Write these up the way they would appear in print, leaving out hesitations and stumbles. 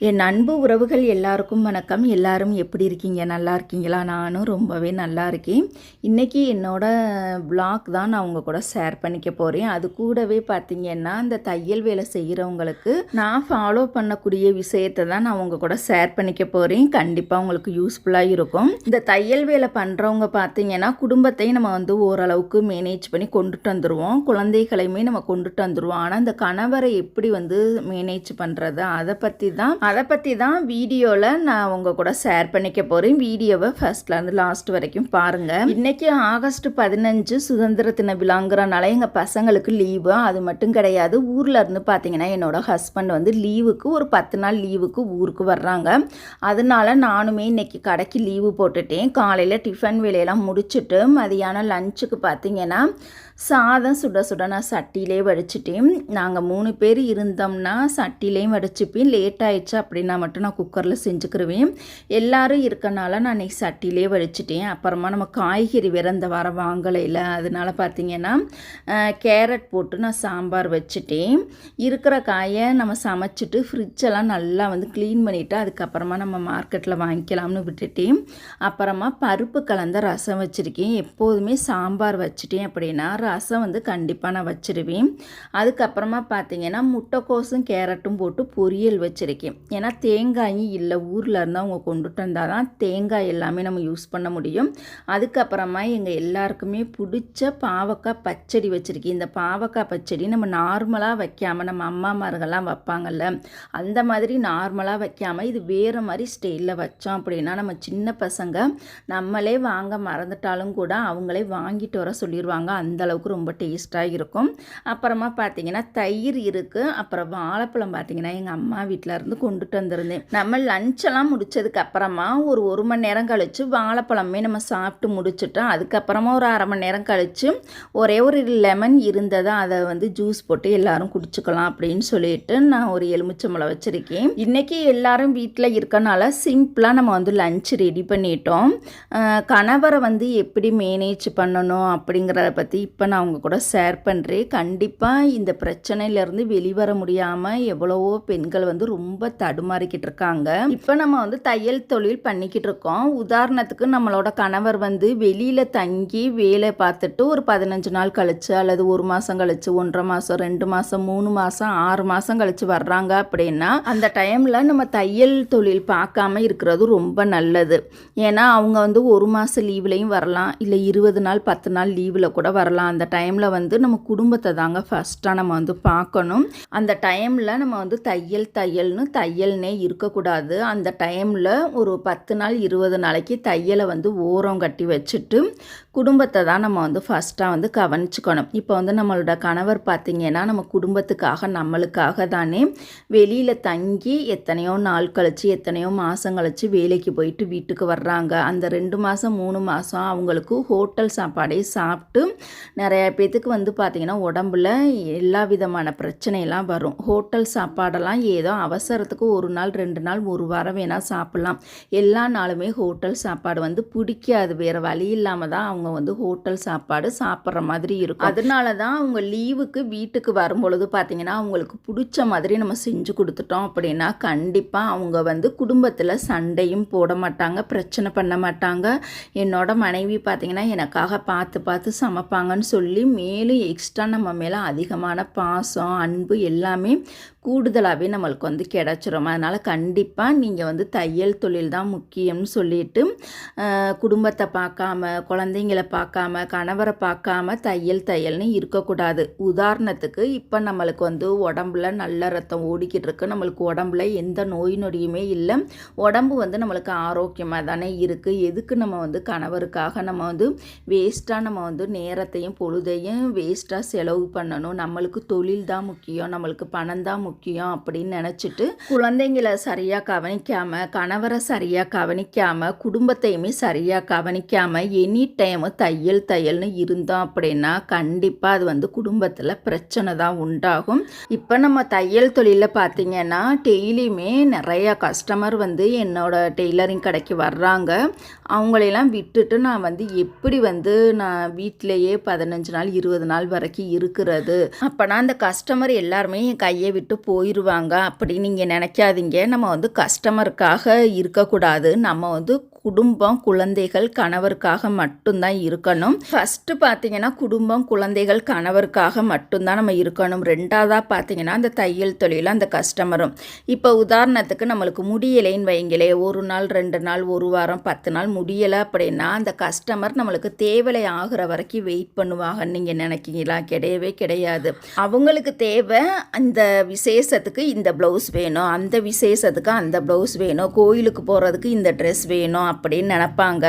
என் அன்பு உறவுகள் எல்லாருக்கும் வணக்கம். எல்லாரும் எப்படி இருக்கீங்க? நல்லா இருக்கீங்களா? நானும் ரொம்பவே நல்லா இருக்கேன். இன்றைக்கி என்னோட vlog தான் நான் உங்கள் கூட ஷேர் பண்ணிக்க போகிறேன். அது கூடவே பார்த்திங்கன்னா இந்த தையல் வேலை செய்கிறவங்களுக்கு நான் ஃபாலோ பண்ணக்கூடிய விஷயத்தை தான் நான் உங்கள் கூட ஷேர் பண்ணிக்க போகிறேன். கண்டிப்பாக உங்களுக்கு யூஸ்ஃபுல்லாக இருக்கும். இந்த தையல் வேலை பண்ணுறவங்க பார்த்திங்கன்னா குடும்பத்தையும் நம்ம ஓரளவுக்கு மேனேஜ் பண்ணி கொண்டுட்டு வந்துடுவோம். குழந்தைகளையுமே நம்ம கொண்டுட்டு வந்துடுவோம். ஆனால் இந்த கணவரை எப்படி மேனேஜ் பண்ணுறது அதை பற்றி தான் வீடியோவில் நான் உங்கள் கூட ஷேர் பண்ணிக்க போகிறேன். வீடியோவை ஃபர்ஸ்ட்லேருந்து லாஸ்ட் வரைக்கும் பாருங்கள். இன்றைக்கி ஆகஸ்ட் 15 சுதந்திர தின விழாங்கிறனால எங்கள் பசங்களுக்கு லீவு. அது மட்டும் கிடையாது, ஊரில் இருந்து பார்த்தீங்கன்னா என்னோட ஹஸ்பண்ட் லீவுக்கு ஒரு 10 நாள் லீவுக்கு ஊருக்கு வர்றாங்க. அதனால நானுமே இன்றைக்கி கடைக்கு லீவு போட்டுட்டேன். காலையில் டிஃபன் வேலையெல்லாம் முடிச்சுட்டு மதியானம் லஞ்சுக்கு பார்த்தீங்கன்னா சாதம் சுட சுட நான் சட்டியிலே வடிச்சிட்டேன். நாங்கள் 3 பேர் இருந்தோம்னா சட்டிலேயும் வடிச்சுப்பேன். லேட் ஆயிடுச்சு அப்படின்னா மட்டும் நான் குக்கரில் செஞ்சுக்கிருவேன். எல்லோரும் இருக்கனால நான் இன்றைக்கி சட்டிலே வடிச்சிட்டேன். அப்புறமா நம்ம காய்கறி வேறு இந்த வாரம் வாங்கலையில், அதனால் பார்த்திங்கன்னா கேரட் போட்டு நான் சாம்பார் வச்சுட்டேன். இருக்கிற காயை நம்ம சமைச்சிட்டு ஃப்ரிட்ஜெல்லாம் நல்லா க்ளீன் பண்ணிவிட்டு அதுக்கப்புறமா நம்ம மார்க்கெட்டில் வாங்கிக்கலாம்னு விட்டுட்டேன். அப்புறமா பருப்பு கலந்த ரசம் வச்சுருக்கேன். எப்போதுமே சாம்பார் வச்சுட்டேன் அப்படின்னா ரசம் கண்டிப்பாக நான் வச்சுருவேன். அதுக்கப்புறமா பார்த்தீங்கன்னா முட்டைக்கோசும் கேரட்டும் போட்டு பொரியல் வச்சுருக்கேன். ஏன்னா தேங்காயும் இல்லை, ஊரில் இருந்தால் அவங்க கொண்டுட்டு வந்தால் தான் தேங்காய் எல்லாமே நம்ம யூஸ் பண்ண முடியும். அதுக்கப்புறமா எங்கள் எல்லாருக்குமே பிடிச்ச பாவக்காய் பச்சடி வச்சுருக்கேன். இந்த பாவக்காய் பச்சடி நம்ம நார்மலாக வைக்காமல் நம்ம அம்மாமார்கள்லாம் வைப்பாங்கள்ல, அந்த மாதிரி நார்மலாக வைக்காமல் இது வேறு மாதிரி ஸ்டைலில் வச்சோம் அப்படின்னா நம்ம சின்ன பசங்க நம்மளே வாங்க மறந்துட்டாலும் கூட அவங்களே வாங்கிட்டு வர சொல்லிடுவாங்க. அந்தளவுக்கு ரொம்ப டேஸ்ட்டாக இருக்கும். அப்புறமா பார்த்தீங்கன்னா தயிர் இருக்குது. அப்புறம் வாழைப்பழம் பார்த்தீங்கன்னா எங்கள் அம்மா வீட்டில் இருந்து கொண்டுட்டு வந்திருந்தேன். நம்ம லஞ்செல்லாம் முடிச்சதுக்கு அப்புறமா ஒரு மணி நேரம் கழித்து வாழைப்பழமே நம்ம சாப்பிட்டு முடிச்சுட்டோம். அதுக்கப்புறமா ஒரு அரை மணி நேரம் கழித்து ஒரே ஒரு லெமன் இருந்ததை அதை ஜூஸ் போட்டு எல்லாரும் குடிச்சுக்கலாம் அப்படின்னு சொல்லிட்டு நான் ஒரு எலுமிச்சம்பழம் வச்சுருக்கேன். இன்றைக்கி எல்லாரும் வீட்டில் இருக்கனால சிம்பிளாக நம்ம லஞ்ச் ரெடி பண்ணிட்டோம். கணவரை எப்படி மேனேஜ் பண்ணணும் அப்படிங்கிறத பற்றி இப்போ நான் அவங்க கூட ஷேர் பண்ணுறேன். கண்டிப்பாக இந்த பிரச்சனையிலேருந்து வெளிவர முடியாமல் எவ்வளவோ பெண்கள் ரொம்ப தடுமாறிக்கிட்டு இருக்காங்க. இப்போ நம்ம தையல் தொழில் பண்ணிக்கிட்டு இருக்கோம். உதாரணத்துக்கு நம்மளோட கணவர் வெளியில் தங்கி வேலை பார்த்துட்டு ஒரு 15 நாள் கழிச்சு அல்லது 1 மாதம் கழிச்சு 1.5 மாதம் 2 மாதம் 3 மாதம் 6 மாதம் கழிச்சு வர்றாங்க அப்படின்னா அந்த டைமில் நம்ம தையல் தொழில் பார்க்காம இருக்கிறது ரொம்ப நல்லது. ஏன்னா அவங்க 1 மாதம் லீவ்லையும் வரலாம், இல்லை 20 நாள் 10 நாள் லீவில் கூட வரலாம். அந்த டைமில் நம்ம குடும்பத்தை தாங்க ஃபஸ்ட்டாக நம்ம பார்க்கணும். அந்த டைமில் நம்ம தையல்னே இருக்கக்கூடாது. அந்த டைமில் ஒரு 10 நாள் 20 நாளைக்கு தையலை ஓரம் கட்டி வச்சுட்டு குடும்பத்தை தான் நம்ம ஃபஸ்ட்டாக கவனிச்சுக்கணும். இப்போ நம்மளோட கணவர் பார்த்திங்கன்னா நம்ம குடும்பத்துக்காக நம்மளுக்காக தானே வெளியில் தங்கி எத்தனையோ நாள் கழிச்சு எத்தனையோ மாதம் கழிச்சு வேலைக்கு போயிட்டு வீட்டுக்கு வர்றாங்க. அந்த 2 மாதம் 3 மாதம் அவங்களுக்கு ஹோட்டல் சாப்பாடே சாப்பிட்டு நிறைய பேத்துக்கு பார்த்திங்கன்னா உடம்புல எல்லா விதமான பிரச்சனையெல்லாம் வரும். ஹோட்டல் சாப்பாடெல்லாம் ஏதோ அவசரத்துக்கு 1 நாள் 2 நாள் 1 வாரம் வேணால் சாப்பிட்லாம். எல்லா நாளுமே ஹோட்டல் சாப்பாடு பிடிக்காது. வேறு வழி இல்லாமல் தான் அவங்க ஹோட்டல் சாப்பாடு சாப்பிட்ற மாதிரி இருக்கும். அதனால தான் அவங்க லீவுக்கு வீட்டுக்கு வரும்பொழுது பார்த்திங்கன்னா அவங்களுக்கு பிடிச்ச மாதிரி நம்ம செஞ்சு கொடுத்துட்டோம் அப்படின்னா கண்டிப்பாக அவங்க குடும்பத்தில் சண்டையும் போட மாட்டாங்க, பிரச்சனை பண்ண மாட்டாங்க. என்னோட மனைவி பார்த்திங்கன்னா எனக்காக பார்த்து சமைப்பாங்கன்னு சொல்லி மேலும் எக்ஸ்ட்ரா நம்ம மேலே அதிகமான பாசம் அன்பு எல்லாமே கூடுதலாகவே நம்மளுக்கு கிடச்சிரும். அதனால் கண்டிப்பாக நீங்கள் தையல் தொழில் தான் முக்கியம்னு சொல்லிட்டு குடும்பத்தை பார்க்காம குழந்தைங்களை பார்க்காம கணவரை பார்க்காம தையல்னு இருக்கக்கூடாது. உதாரணத்துக்கு இப்போ நம்மளுக்கு உடம்புல நல்ல ரத்தம் ஓடிக்கிட்டு இருக்கு, நம்மளுக்கு உடம்புல எந்த நோய் நொடியுமே இல்லை, உடம்பு நம்மளுக்கு ஆரோக்கியமாக தானே இருக்குது. எதுக்கு நம்ம கணவருக்காக நம்ம வேஸ்ட்டாக நம்ம நேரத்தையும் பொழுதையும் வேஸ்ட்டாக செலவு பண்ணணும். நம்மளுக்கு தொழில் தான் முக்கியம், நம்மளுக்கு பணம் தான் முக்கியம் அப்படின்னு நினச்சிட்டு குழந்தைங்களை சரியாக கவனிக்காமல் கணவரை சரியாக கவனிக்காமல் குடும்பத்தையுமே சரியாக கவனிக்காமல் எனி டைமு தையல்னு இருந்தோம் அப்படின்னா கண்டிப்பாக அது குடும்பத்தில் பிரச்சனை தான் உண்டாகும். இப்போ நம்ம தையல் தொழிலில் பார்த்திங்கன்னா டெய்லியுமே நிறையா கஸ்டமர் என்னோட டெய்லரிங் கடைக்கு வர்றாங்க. அவங்களெல்லாம் விட்டுட்டு நான் எப்படி நான் வீட்டிலையே 15 நாள் 20 நாள் வரைக்கும் இருக்கிறது. அப்போனா அந்த கஸ்டமர் எல்லாருமே என் கையை விட்டு போயிடுவாங்க அப்படின்னு நீங்கள் நினைக்காதீங்க. நம்ம வந்து கஸ்டமருக்காக இருக்கக்கூடாது. நம்ம வந்து குடும்பம், குழந்தைகள், கணவருக்காக மட்டும்தான் இருக்கணும். ஃபஸ்ட்டு பார்த்தீங்கன்னா குடும்பம், குழந்தைகள், கணவருக்காக மட்டும்தான் நம்ம இருக்கணும். ரெண்டாவதாக பார்த்தீங்கன்னா அந்த தையல் தொழில், அந்த கஸ்டமரும். இப்போ உதாரணத்துக்கு நம்மளுக்கு முடியலைன்னு வைங்களே, 1 நாள் 2 நாள் 1 வாரம் 10 நாள் முடியலை அப்படின்னா அந்த கஸ்டமர் நம்மளுக்கு தேவலை ஆகிற வரைக்கும் வெயிட் பண்ணுவாங்கன்னு நீங்கள் நினைக்கிங்களா? கிடையவே கிடையாது. அவங்களுக்கு தேவை அந்த விசேஷத்துக்கு இந்த ப்ளவுஸ் வேணும், அந்த விசேஷத்துக்கு அந்த ப்ளவுஸ் வேணும், கோயிலுக்கு போகிறதுக்கு இந்த ட்ரெஸ் வேணும் அப்படின்னு நினப்பாங்க.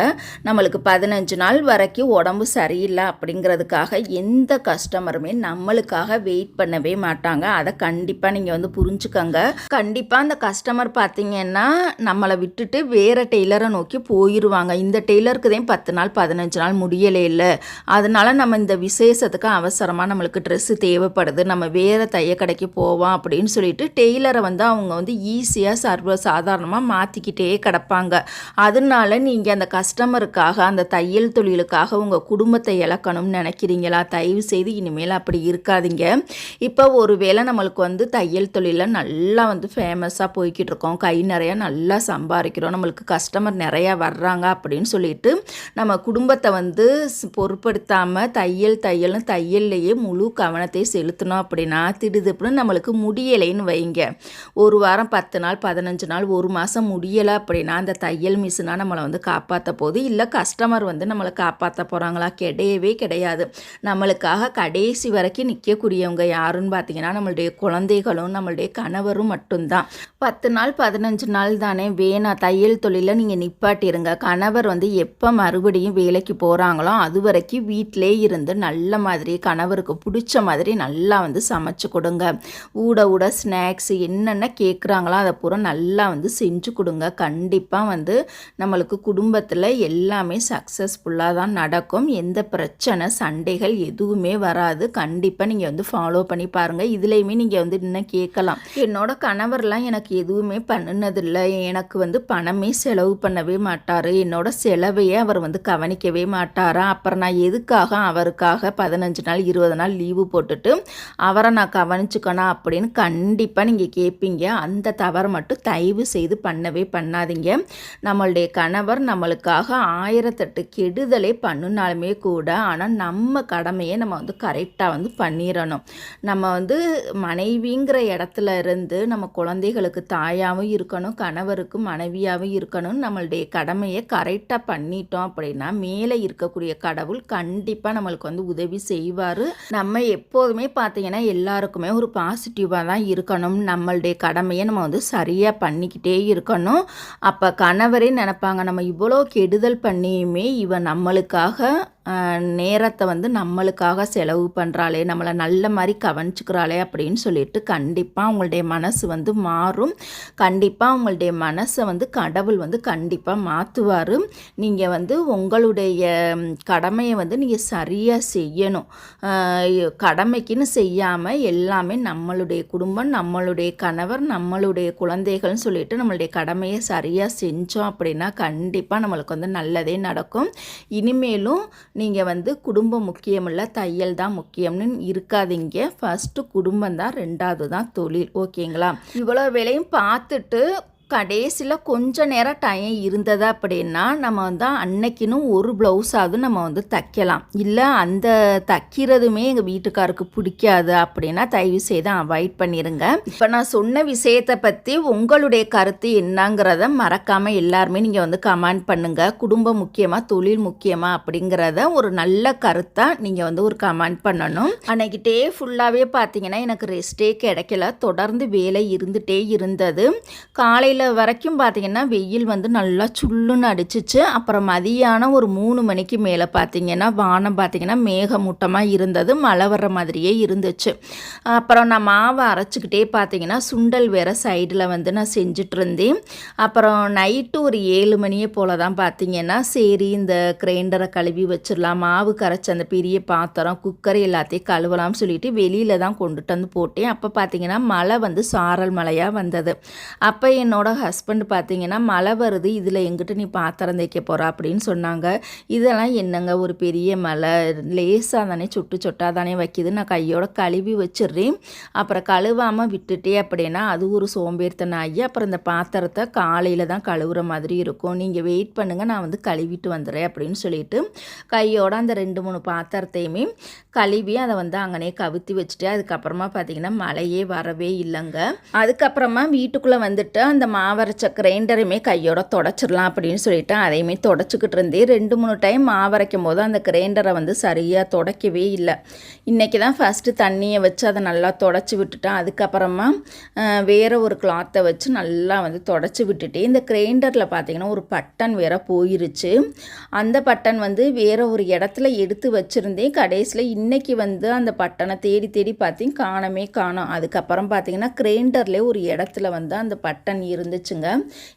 நம்மளுக்கு 15 நாள் வரைக்கும் உடம்பு சரியில்லை அப்படிங்கிறதுக்காக எந்த கஸ்டமருமே நம்மளுக்காக வெயிட் பண்ணவே மாட்டாங்க. அதை கண்டிப்பாக நீங்கள் வந்து புரிஞ்சுக்கங்க. கண்டிப்பாக அந்த கஸ்டமர் பார்த்தீங்கன்னா நம்மளை விட்டுட்டு வேறு டெய்லரை நோக்கி போயிடுவாங்க. இந்த டெய்லருக்கு தான் 10 நாள் 15 நாள் முடியலை இல்லை, அதனால நம்ம இந்த விசேஷத்துக்கு அவசரமாக நம்மளுக்கு ட்ரெஸ்ஸு தேவைப்படுது, நம்ம வேறு தைய கடைக்கு போவோம் அப்படின்னு சொல்லிட்டு டெய்லரை வந்து அவங்க வந்து ஈஸியாக சர்வசாதாரணமாக மாற்றிக்கிட்டே கிடப்பாங்க. அதனால நீங்கள் அந்த கஸ்டமருக்காக, அந்த தையல் தொழிலுக்காக உங்கள் குடும்பத்தை இழக்கணும்னு நினைக்கிறீங்களா? தயவு செய்து இனிமேல் அப்படி இருக்காதீங்க. இப்போ ஒரு வேளை நம்மளுக்கு வந்து தையல் தொழிலில் நல்லா வந்து ஃபேமஸாக போய்கிட்டு இருக்கோம், கை நிறையா நல்லா சம்பாதிக்கிறோம், நம்மளுக்கு கஸ்டமர் நிறையா வர்றாங்க அப்படின்னு சொல்லிட்டு நம்ம குடும்பத்தை வந்து பொருட்படுத்தாமல் தையல்னு தையல்லையே முழு கவனத்தை செலுத்தணும் அப்படின்னா திடுதிப்புன்னு நம்மளுக்கு முடியலைன்னு வைங்க. 1 வாரம் 10 நாள் 15 நாள் 1 மாதம் முடியலை அப்படின்னா அந்த தையல் மிஷினாக நம்மளை வந்து காப்பாற்ற போகுது, இல்லை கஸ்டமர் வந்து நம்மளை காப்பாற்ற போகிறாங்களா? கிடையவே கிடையாது. நம்மளுக்காக கடைசி வரைக்கும் நிற்கக்கூடியவங்க யாருன்னு பார்த்தீங்கன்னா நம்மளுடைய குழந்தைகளும் நம்மளுடைய கணவரும் மட்டும்தான். 10 நாள் 15 நாள் தானே வேணாம், தையல் தொழிலில் நீங்கள் நிப்பாட்டிருங்க. கணவர் வந்து எப்போ மறுபடியும் வேலைக்கு போகிறாங்களோ அது வரைக்கும் வீட்டிலே இருந்து நல்ல மாதிரி கணவருக்கு பிடிச்ச மாதிரி நல்லா வந்து சமைச்சு கொடுங்க. ஊட ஸ்நாக்ஸ் என்னென்ன கேட்குறாங்களோ அதை பூரா நல்லா வந்து செஞ்சு கொடுங்க. கண்டிப்பாக வந்து நம்மளுக்கு குடும்பத்தில் எல்லாமே சக்ஸஸ்ஃபுல்லாக தான் நடக்கும். எந்த பிரச்சனை சண்டைகள் எதுவுமே வராது. கண்டிப்பாக நீங்கள் வந்து ஃபாலோ பண்ணி பாருங்கள். இதுலேயுமே நீங்கள் வந்து இன்னும் கேட்கலாம், என்னோட கணவர்லாம் எனக்கு எதுவுமே பண்ணினதில்லை, எனக்கு வந்து பணமே செலவு பண்ணவே மாட்டார், என்னோட செலவையே அவர் வந்து கவனிக்கவே மாட்டாரா, அப்புறம் நான் எதுக்காக அவருக்காக 15 நாள் 20 நாள் லீவு போட்டுட்டு அவரை நான் கவனிச்சுக்கணும் அப்படின்னு கண்டிப்பாக நீங்கள் கேட்பீங்க. அந்த தவறை மட்டும் தயவு செய்து பண்ணவே பண்ணாதீங்க. நம்மளுடைய கணவர் நம்மளுக்காக 1008 கெடுதலே பண்ணினாலுமே கூட, ஆனால் நம்ம கடமையை நம்ம வந்து கரெக்டாக வந்து பண்ணிடணும். நம்ம வந்து மனைவிங்கிற இடத்துல இருந்து நம்ம குழந்தைகளுக்கு தாயாகவும் இருக்கணும், கணவருக்கு மனைவியாகவும் இருக்கணும். நம்மளுடைய கடமையை கரெக்டாக பண்ணிட்டோம் அப்படின்னா மேலே இருக்கக்கூடிய கடவுள் கண்டிப்பாக நம்மளுக்கு வந்து உதவி செய்வார். நம்ம எப்போதுமே பார்த்தீங்கன்னா எல்லாருக்குமே ஒரு பாசிட்டிவாக தான் இருக்கணும். நம்மளுடைய கடமையை நம்ம வந்து சரியாக பண்ணிக்கிட்டே இருக்கணும். அப்போ கணவரே நினைப்பாங்க, நம்ம இவ்வளோ கெடுதல் பண்ணியுமே இவன் நம்மளுக்காக நேரத்தை வந்து நம்மளுக்காக செலவு பண்ணுறாளே, நம்மளை நல்ல மாதிரி கவனிச்சுக்கிறாளே அப்படின்னு சொல்லிட்டு கண்டிப்பாக உங்களுடைய மனசு வந்து மாறும். கண்டிப்பாக உங்களுடைய மனசை வந்து கடவுள் வந்து கண்டிப்பாக மாற்றுவார். நீங்கள் வந்து உங்களுடைய கடமையை வந்து நீங்கள் சரியாக செய்யணும். கடமைக்குன்னு செய்யாமல் எல்லாமே நம்மளுடைய குடும்பம், நம்மளுடைய கணவர், நம்மளுடைய குழந்தைகள்னு சொல்லிட்டு நம்மளுடைய கடமையை சரியாக செஞ்சோம் அப்படின்னா கண்டிப்பாக நம்மளுக்கு வந்து நல்லதே நடக்கும். இனிமேலும் நீங்கள் வந்து குடும்பம் முக்கியமில்லை, தையல் தான் முக்கியம்னு இருக்காதீங்க. ஃபஸ்ட்டு குடும்பம் தான், 2வது தான் தொழில். ஓகேங்களா? இவ்வளோ வேலையும் பார்த்துட்டு கடைசியில் கொஞ்சம் நேரம் டைம் இருந்தது அப்படின்னா நம்ம வந்து அன்னைக்குன்னு ஒரு ப்ளவுஸாவது நம்ம வந்து தைக்கலாம். இல்லை அந்த தைக்கிறதுமே எங்கள் வீட்டுக்காருக்கு பிடிக்காது அப்படின்னா தயவு செய்து அவாய்ட் பண்ணிடுங்க. இப்போ நான் சொன்ன விஷயத்தை பற்றி உங்களுடைய கருத்து என்னங்கிறத மறக்காமல் எல்லாருமே நீங்கள் வந்து கமெண்ட் பண்ணுங்கள். குடும்பம் முக்கியமாக தொழில் முக்கியமாக அப்படிங்கிறத ஒரு நல்ல கருத்தாக நீங்கள் வந்து ஒரு கமெண்ட் பண்ணணும். அன்னைக்கு டே ஃபுல்லாகவே பார்த்தீங்கன்னா எனக்கு ரெஸ்ட்டே கிடைக்கல, தொடர்ந்து வேலை இருந்துகிட்டே இருந்தது. காலையில் வரைக்கும் பார்த்தீங்கன்னா வெயில் வந்து நல்லா சுள்ளுன்னு அடிச்சிச்சு. அப்புறம் மதியானம் ஒரு 3 மணிக்கு மேலே பார்த்தீங்கன்னா வானம் பார்த்தீங்கன்னா மேகமூட்டமாக இருந்தது, மழை வர்ற மாதிரியே இருந்துச்சு. அப்புறம் நான் மாவை அரைச்சிக்கிட்டே பார்த்தீங்கன்னா சுண்டல் வேறு சைடில் வந்து நான் செஞ்சுட்டு இருந்தேன். அப்புறம் நைட்டு ஒரு 7 மணியே போல் தான் பார்த்தீங்கன்னா சரி இந்த கிரைண்டரை கழுவி வச்சிடலாம், மாவு கரைச்சி அந்த பெரிய பாத்திரம் குக்கர் எல்லாத்தையும் கழுவலாம்னு சொல்லிட்டு வெளியில் தான் கொண்டுட்டு வந்து போட்டேன். அப்போ பார்த்தீங்கன்னா மழை வந்து சாரல் மழையாக வந்தது. அப்போ என்னோட என்னோட ஹஸ்பண்ட் பார்த்தீங்கன்னா மழை வருது, இதில் எங்கிட்ட நீ பாத்திரம் தேய்க்க போகிற அப்படின்னு சொன்னாங்க. இதெல்லாம் என்னங்க ஒரு பெரிய மழை, லேசாக தானே சுட்டு சொட்டாக தானே வைக்கிது, நான் கையோட கழுவி வச்சிடுறேன், அப்புறம் கழுவாமல் விட்டுட்டே அப்படின்னா அது ஒரு சோம்பேறித்தனம் ஆகி அப்புறம் இந்த பாத்திரத்தை காலையில் தான் கழுவுற மாதிரி இருக்கும், நீங்கள் வெயிட் பண்ணுங்கள் நான் வந்து கழுவிட்டு வந்துடுறேன் அப்படின்னு சொல்லிட்டு கையோட அந்த 2-3 பாத்திரத்தையுமே கழுவி அதை வந்து அங்கனே கவுத்தி வச்சுட்டு அதுக்கப்புறமா பார்த்திங்கன்னா மழையே வரவே இல்லைங்க. அதுக்கப்புறமா வீட்டுக்குள்ளே வந்துட்டு அந்த மாவரைச்ச கிரைண்டரையுமே கையோட தொடச்சிடலாம் அப்படின்னு சொல்லிட்டு அதையுமே தொடச்சிக்கிட்டு இருந்தேன். 2-3 டைம் மாவரைக்கும் போது அந்த கிரைண்டரை வந்து சரியாக தொடக்கவே இல்லை. இன்றைக்கி தான் ஃபஸ்ட்டு தண்ணியை வச்சு அதை நல்லா தொடச்சி விட்டுட்டேன். அதுக்கப்புறமா வேறு ஒரு கிளாத்தை வச்சு நல்லா வந்து தொடச்சி விட்டுட்டு இந்த கிரைண்டரில் பார்த்திங்கன்னா ஒரு பட்டன் வேறு போயிருச்சு. அந்த பட்டன் வந்து வேறு ஒரு இடத்துல எடுத்து வச்சுருந்தேன். கடைசியில் இன்றைக்கி வந்து அந்த பட்டனை தேடி தேடி பார்த்தேன், காணோம். அதுக்கப்புறம் பார்த்திங்கன்னா கிரைண்டர்லேயே ஒரு இடத்துல வந்து அந்த பட்டன் இருந்துச்சுங்க.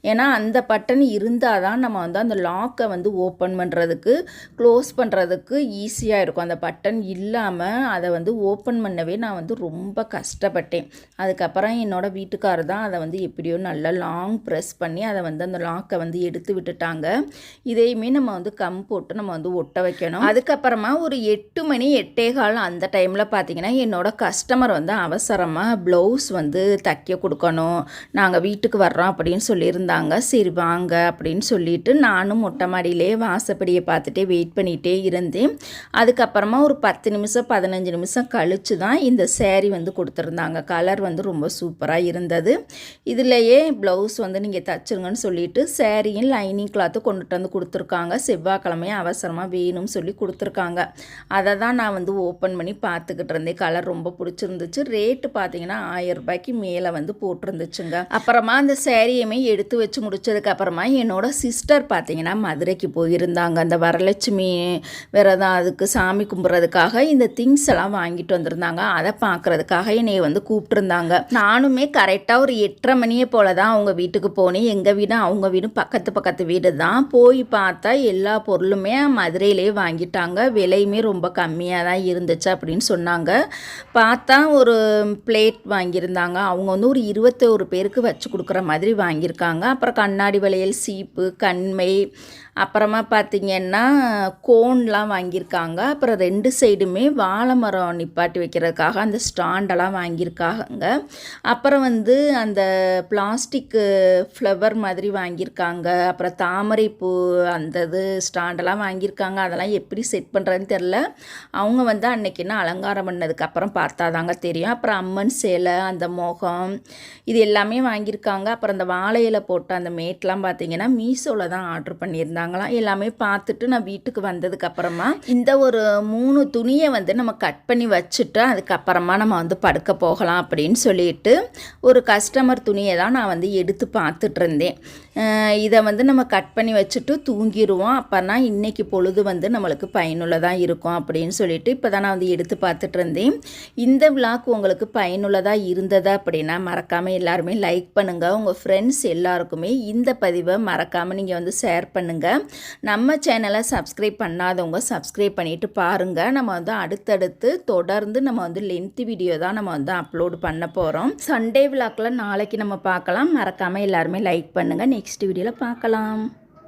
ஏன்னா அந்த பட்டன் இருந்தால் தான் நம்ம வந்து அந்த லாக்கை வந்து ஓப்பன் பண்ணுறதுக்கு க்ளோஸ் பண்ணுறதுக்கு ஈஸியாக இருக்கும். அந்த பட்டன் இல்லாமல் அதை வந்து ஓப்பன் பண்ணவே நான் வந்து ரொம்ப கஷ்டப்பட்டேன். அதுக்கப்புறம் என்னோடய வீட்டுக்காரர் தான் அதை வந்து எப்படியோ நல்லா லாங் ப்ரெஸ் பண்ணி அதை வந்து அந்த லாக்கை வந்து எடுத்து விட்டுட்டாங்க. இதையுமே நம்ம வந்து கம் போட்டு நம்ம வந்து ஒட்ட வைக்கணும். அதுக்கப்புறமா ஒரு 8 மணி 8:15 அந்த டைமில் பார்த்திங்கன்னா என்னோடய கஸ்டமர் வந்து அவசரமாக ப்ளவுஸ் வந்து தைக்க கொடுக்கணும், நாங்கள் வீட்டுக்கு வர்றோம் அப்படின்னு சொல்லியிருந்தாங்க. சரி வாங்க அப்படின்னு சொல்லிட்டு நானும் மொட்டை மாடியிலே வாசப்படியை பார்த்துட்டே வெயிட் பண்ணிகிட்டே இருந்தேன். அதுக்கப்புறமா ஒரு 10 நிமிஷம் 15 நிமிஷம் கழித்து தான் இந்த சேரீ வந்து கொடுத்துருந்தாங்க. கலர் வந்து ரொம்ப சூப்பராக இருந்தது. இதுலையே ப்ளவுஸ் வந்து நீங்கள் தைச்சிருங்கன்னு சொல்லிட்டு சேரீயும் லைனிங் கிளாத்து கொண்டுட்டு வந்து கொடுத்துருக்காங்க. செவ்வாய்க்கிழமையே அவசரமாக வேணும்னு சொல்லி கொடுத்துருக்காங்க. அதை தான் நான் வந்து ஓப்பன் பண்ணி பார்த்துக்கிட்டு இருந்தேன். கலர் ரொம்ப பிடிச்சிருந்துச்சு. ரேட்டு பார்த்தீங்கன்னா 1000 ரூபாய்க்கு மேலே வந்து போட்டிருந்துச்சுங்க. அப்புறமா அந்த சேரீயுமே எடுத்து வச்சு முடிச்சதுக்கப்புறமா என்னோட சிஸ்டர் பார்த்தீங்கன்னா மதுரைக்கு போயிருந்தாங்க. அந்த வரலட்சுமி விரதம் அதுக்கு சாமி கும்பிட்றதுக்காக இந்த திங்ஸ் எல்லாம் வாங்கிட்டு வந்திருந்தாங்க. அதை பார்க்குறதுக்காக என்னை வந்து கூப்பிட்டுருந்தாங்க. நானுமே கரெக்டாக ஒரு 8:30 மணியை போல் தான் அவங்க வீட்டுக்கு போனேன். எங்கள் வீடு அவங்க வீடும் பக்கத்து வீடு தான். போய் பார்த்தா எல்லா பொருளுமே மதுரையிலே வாங்கிட்டாங்க. விலையுமே ரொம்ப கம்மியாக தான் இருந்துச்சு அப்படின்னு சொன்னாங்க. பார்த்தா ஒரு பிளேட் வாங்கியிருந்தாங்க. அவங்க வந்து ஒரு 21 பேருக்கு வச்சு கொடுக்குற மாதிரி வாங்கியிருக்காங்க. அப்புறம் கண்ணாடி வளையல், சீப்பு, கண்மை, அப்புறமா பார்த்திங்கன்னா கோன்லாம் வாங்கியிருக்காங்க. அப்புறம் 2 சைடுமே வாழை மரம் நிப்பாட்டி வைக்கிறதுக்காக அந்த ஸ்டாண்டெல்லாம் வாங்கியிருக்காங்க. அப்புறம் வந்து அந்த பிளாஸ்டிக்கு ஃப்ளவர் மாதிரி வாங்கியிருக்காங்க. அப்புறம் தாமரைப்பூ அந்த இது ஸ்டாண்டெல்லாம் வாங்கியிருக்காங்க. அதெல்லாம் எப்படி செட் பண்ணுறதுன்னு தெரில. அவங்க வந்து அன்றைக்கின்னா அலங்காரம் பண்ணதுக்கப்புறம் பார்த்தா தாங்க தெரியும். அப்புறம் அம்மன் சேலை, அந்த முகம், இது எல்லாமே வாங்கியிருக்காங்க. அப்புறம் அந்த வாழையில போட்ட அந்த மேட்லாம் பார்த்திங்கன்னா மீஷோவில் தான் ஆர்டர் பண்ணியிருந்தாங்க. எல்லாமே பார்த்துட்டு நான் வீட்டுக்கு வந்ததுக்கப்புறமா இந்த ஒரு 3 துணியை வந்து நம்ம கட் பண்ணி வச்சுட்டு அதுக்கப்புறமா நம்ம வந்து படுக்க போகலாம் அப்படின்னு சொல்லிட்டு ஒரு கஸ்டமர் துணியை தான் நான் வந்து எடுத்து பார்த்துட்டு இருந்தேன். இதை வந்து நம்ம கட் பண்ணி வச்சுட்டு தூங்கிடுவோம், அப்போனா இன்றைக்கி பொழுது வந்து நம்மளுக்கு பயனுள்ளதாக இருக்கும் அப்படின்னு சொல்லிட்டு இப்போ தான் நான் வந்து எடுத்து பார்த்துட்டு இருந்தேன். இந்த விளாக் உங்களுக்கு பயனுள்ளதாக இருந்ததா அப்படின்னா மறக்காமல் எல்லாருமே லைக் பண்ணுங்கள். உங்கள் ஃப்ரெண்ட்ஸ் எல்லாருக்குமே இந்த பதிவை மறக்காமல் நீங்கள் வந்து ஷேர் பண்ணுங்கள். நம்ம சேனலை சப்ஸ்கிரைப் பண்ணாதவங்க சப்ஸ்கிரைப் பண்ணிவிட்டு பாருங்கள். நம்ம வந்து அடுத்தடுத்து தொடர்ந்து நம்ம வந்து லென்த் வீடியோ தான் நம்ம வந்து அப்லோட் பண்ண போகிறோம். சண்டே விளாக்கில் நாளைக்கு நம்ம பார்க்கலாம். மறக்காமல் எல்லாருமே லைக் பண்ணுங்கள். நெக்ஸ்ட் வீடியோவில் பார்க்கலாம்.